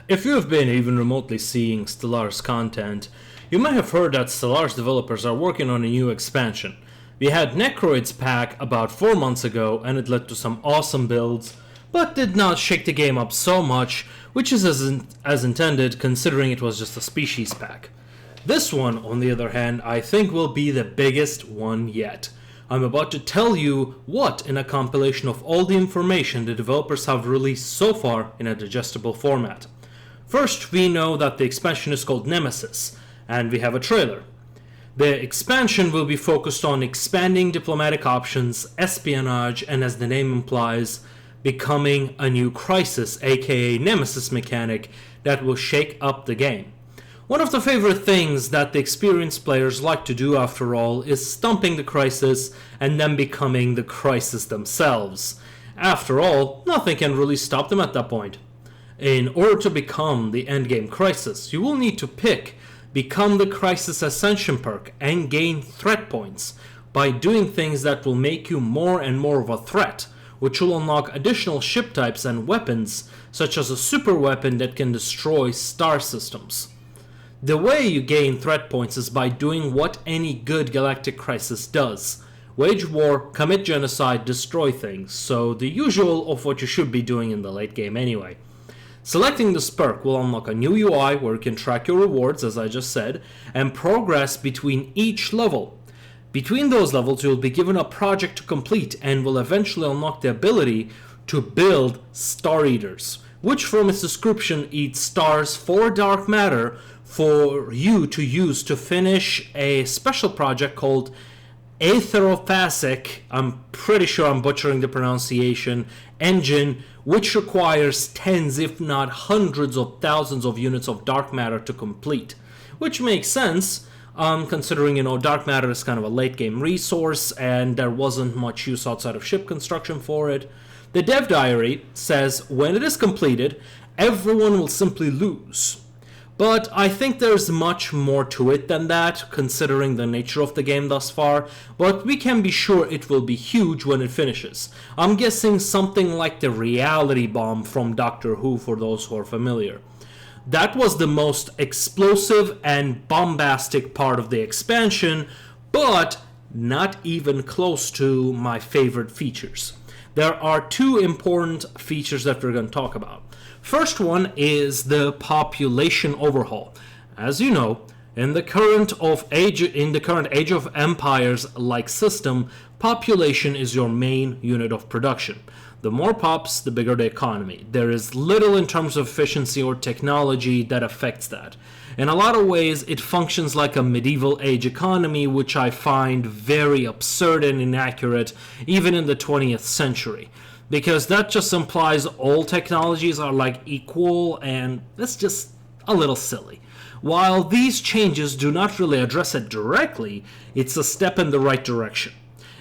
If you have been even remotely seeing Stellaris content, you might have heard that Stellaris developers are working on a new expansion. We had Necroid's pack about 4 months ago and it led to some awesome builds, but did not shake the game up so much, which is as intended considering it was just a species pack. This one, on the other hand, I think will be the biggest one yet. I'm about to tell you what in a compilation of all the information the developers have released so far in a digestible format. First, we know that the expansion is called Nemesis, and we have a trailer. The expansion will be focused on expanding diplomatic options, espionage, and as the name implies, becoming a new crisis, aka Nemesis mechanic, that will shake up the game. One of the favorite things that the experienced players like to do after all is stumping the crisis and then becoming the crisis themselves. After all, nothing can really stop them at that point. In order to become the endgame crisis, you will need to become the crisis ascension perk and gain threat points by doing things that will make you more and more of a threat, which will unlock additional ship types and weapons, such as a super weapon that can destroy star systems. The way you gain threat points is by doing what any good galactic crisis does: wage war, commit genocide, destroy things, so the usual of what you should be doing in the late game anyway. Selecting this perk will unlock a new UI where you can track your rewards, as I just said, and progress between each level. Between those levels, you'll be given a project to complete and will eventually unlock the ability to build Star Eaters, which from its description eat stars for dark matter for you to use to finish a special project called Aetherophasic, I'm pretty sure I'm butchering the pronunciation, engine, which requires tens if not hundreds of thousands of units of dark matter to complete. Which makes sense, considering, dark matter is kind of a late game resource and there wasn't much use outside of ship construction for it. The dev diary says when it is completed, everyone will simply lose. But I think there's much more to it than that, considering the nature of the game thus far, but we can be sure it will be huge when it finishes. I'm guessing something like the reality bomb from Doctor Who, for those who are familiar. That was the most explosive and bombastic part of the expansion, but not even close to my favorite features. There are two important features that we're going to talk about. First one is the population overhaul. As you know, in the current age of empires-like system, population is your main unit of production. The more pops, the bigger the economy. There is little in terms of efficiency or technology that affects that. In a lot of ways, it functions like a medieval age economy, which I find very absurd and inaccurate, even in the 20th century. Because that just implies all technologies are like equal, and that's just a little silly. While these changes do not really address it directly, it's a step in the right direction.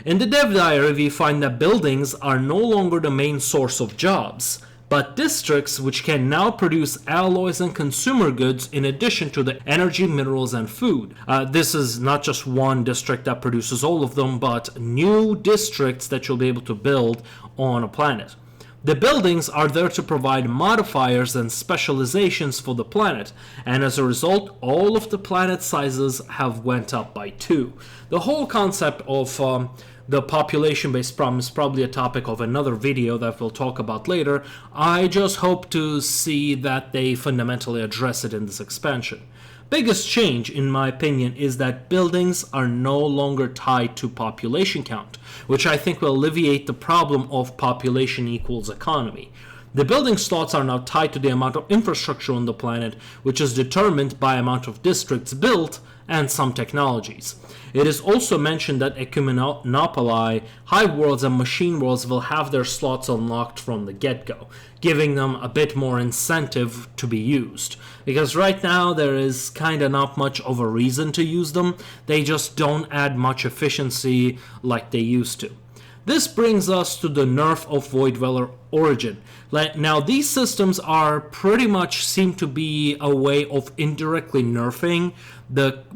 In the dev diary, we find that buildings are no longer the main source of jobs, but districts which can now produce alloys and consumer goods in addition to the energy, minerals, and food. This is not just one district that produces all of them, but new districts that you'll be able to build on a planet. The buildings are there to provide modifiers and specializations for the planet, and as a result, all of the planet sizes have went up by 2. The whole concept of the population-based problem is probably a topic of another video that we'll talk about later. I just hope to see that they fundamentally address it in this expansion. Biggest change, in my opinion, is that buildings are no longer tied to population count, which I think will alleviate the problem of population equals economy. The building slots are now tied to the amount of infrastructure on the planet, which is determined by amount of districts built and some technologies. It is also mentioned that Ecumenopoli, Hive Worlds, and Machine Worlds will have their slots unlocked from the get-go, giving them a bit more incentive to be used. Because right now there is kinda not much of a reason to use them, they just don't add much efficiency like they used to. This brings us to the nerf of Void Dweller Origin. Now these systems are pretty much seem to be a way of indirectly nerfing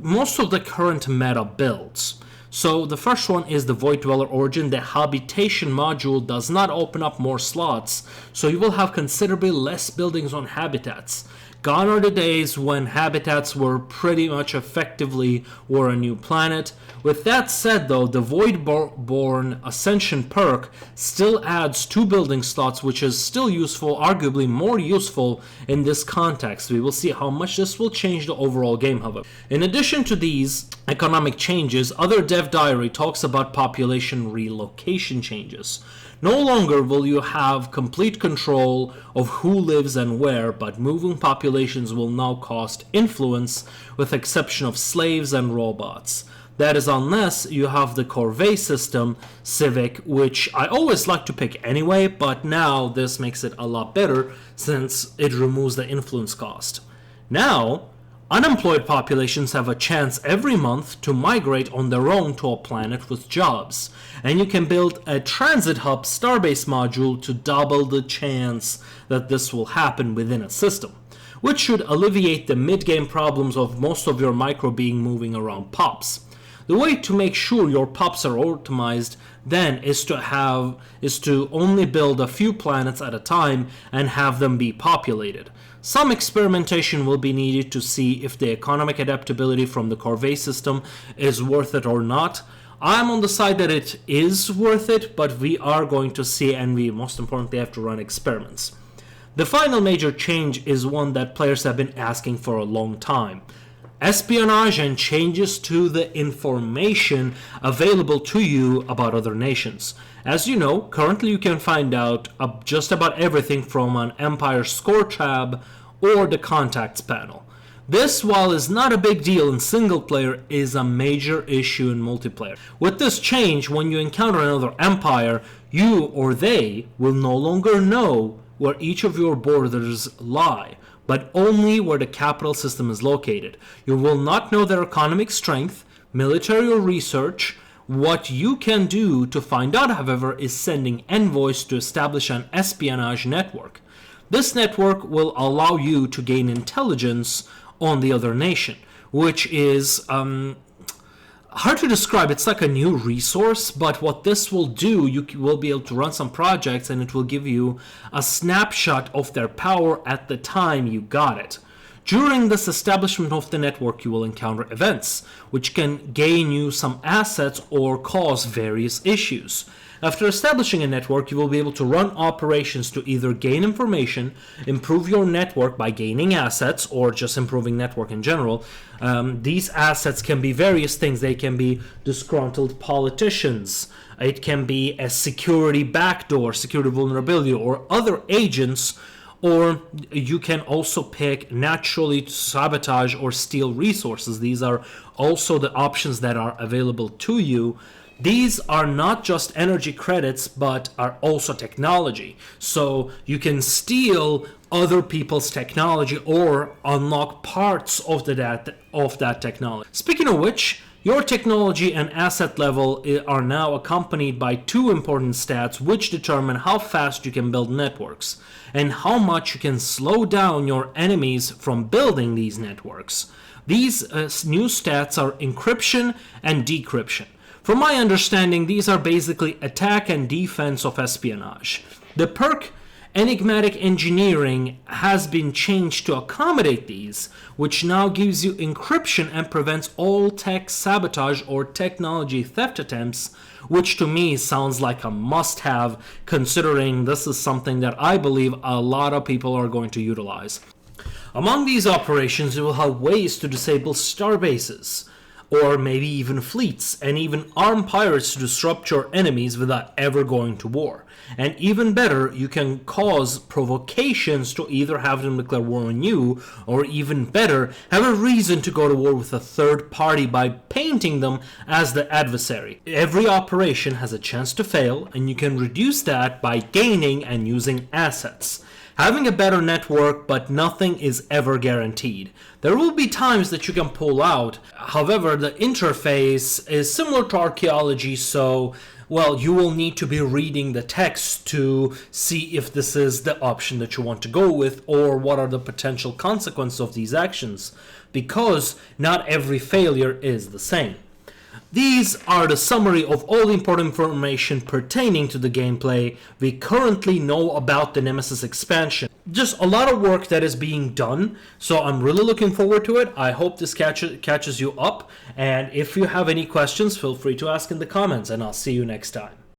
most of the current meta builds. So the first one is the Void Dweller Origin. The Habitation module does not open up more slots, so you will have considerably less buildings on habitats. Gone are the days when habitats were pretty much effectively or a new planet. With that said though, the Voidborn Ascension perk still adds 2 building slots, which is still useful, arguably more useful in this context. We will see how much this will change the overall game, however. In addition to these economic changes, other dev diary talks about population relocation changes. No longer will you have complete control of who lives and where, but moving populations will now cost influence, with exception of slaves and robots. That is unless you have the corvée system, Civic, which I always like to pick anyway, but now this makes it a lot better since it removes the influence cost. Now, unemployed populations have a chance every month to migrate on their own to a planet with jobs, and you can build a transit hub starbase module to double the chance that this will happen within a system, which should alleviate the mid-game problems of most of your micro being moving around pops. The way to make sure your pops are optimized then is to only build a few planets at a time and have them be populated. Some experimentation will be needed to see if the economic adaptability from the corvée system is worth it or not. I'm on the side that it is worth it, but we are going to see, and we most importantly have to run experiments. The final major change is one that players have been asking for a long time. Espionage and changes to the information available to you about other nations. As you know, currently you can find out just about everything from an Empire score tab or the contacts panel. This, while is not a big deal in single player, is a major issue in multiplayer. With this change, when you encounter another Empire, you or they will no longer know where each of your borders lie, but only where the capital system is located. You will not know their economic strength, military or research. What you can do to find out, however, is sending envoys to establish an espionage network. This network will allow you to gain intelligence on the other nation, which is hard to describe. It's like a new resource, but what this will do, you will be able to run some projects and it will give you a snapshot of their power at the time you got it. During this establishment of the network, you will encounter events, which can gain you some assets or cause various issues. After establishing a network, you will be able to run operations to either gain information, improve your network by gaining assets, or just improving network in general. These assets can be various things. They can be disgruntled politicians. It can be a security backdoor, security vulnerability, or other agents. Or you can also pick naturally sabotage or steal resources. These are also the options that are available to you. These are not just energy credits, but are also technology. So you can steal other people's technology or unlock parts of that technology. Speaking of which, your technology and asset level are now accompanied by 2 important stats which determine how fast you can build networks and how much you can slow down your enemies from building these networks. These new stats are encryption and decryption. From my understanding, these are basically attack and defense of espionage. The perk Enigmatic Engineering has been changed to accommodate these, which now gives you encryption and prevents all tech sabotage or technology theft attempts, which to me sounds like a must-have, considering this is something that I believe a lot of people are going to utilize. Among these operations, you will have ways to disable starbases, or maybe even fleets, and even arm pirates to disrupt your enemies without ever going to war. And even better, you can cause provocations to either have them declare war on you, or even better, have a reason to go to war with a third party by painting them as the adversary. Every operation has a chance to fail, and you can reduce that by gaining and using assets. Having a better network, but nothing is ever guaranteed. There will be times that you can pull out. However, the interface is similar to archaeology, so, well, you will need to be reading the text to see if this is the option that you want to go with, or what are the potential consequences of these actions, because not every failure is the same. These are the summary of all the important information pertaining to the gameplay we currently know about the Nemesis expansion. Just a lot of work that is being done, so I'm really looking forward to it. I hope this catches you up, and if you have any questions, feel free to ask in the comments, and I'll see you next time.